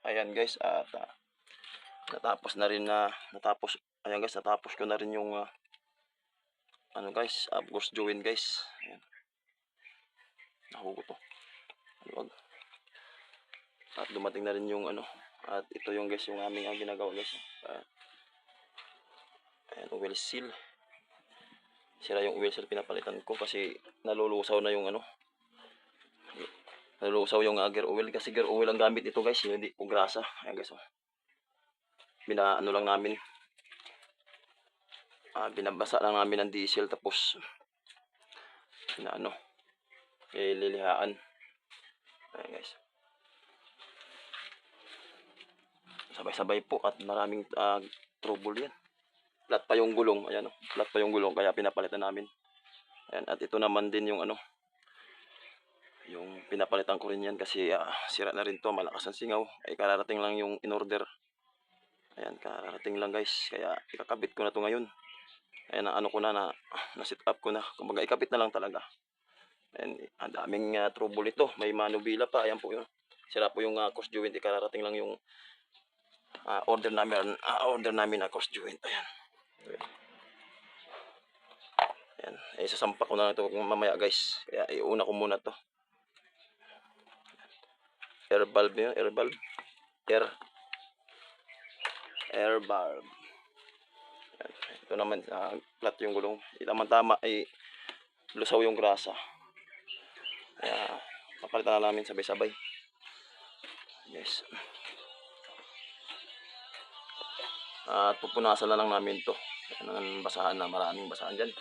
Ayan guys, at natapos ko na rin yung ano guys, ghost join guys. Ayan. Nahugot to. Luwag. At dumating na rin yung ano. At ito yung guys, yung aming ginagawa guys. Ayan, oil seal. Sira yung oil seal, pinapalitan ko kasi nalulusaw na yung ano. Nalulusaw yung gear oil kasi gear oil ang gamit ito guys, hindi po grasa. Ayan guys. Binaano lang namin. Binabasa lang namin ng diesel tapos ano, lilihaan. Ayan guys. Sabay-sabay po at maraming trouble yan. Flat pa yung gulong, ayan, flat pa yung gulong kaya pinapalitan namin. Ayan, at ito naman din yung ano, yung pinapalitan ko rin yan kasi sira na rin to, malakas ang singaw. Ay kararating lang yung in order. Ayan, kararating lang guys, kaya ikakabit ko na to ngayon. Ayan, ano ko na set up ko na. Kumbaga ikabit na lang talaga. Ayan, ang daming trouble ito. May manubila pa. Ayan po yun. Sira po yung cross joint. Kararating lang yung order namin na cross joint. Ayan. Ayan. Sasampa ko na ito mamaya guys. Kaya iuna ko muna to. Air valve yun. Air valve. Air valve. Ayan. Ito naman flat yung gulong. Tama ay lusaw yung grasa. Kaya papalitan na namin sabay-sabay. Yes. At pupunasan na lang namin to. Ayan, basahan na, maraming basahan dyan.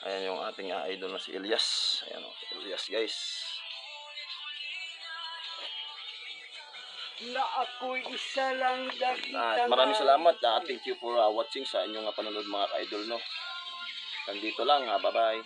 Ayan yung ating idol na si Elias. Ayan o, si Elias guys. Na ako'y isa lang At maraming salamat. Thank you for watching sa inyong panonood mga idol no. Nandito lang, bye bye.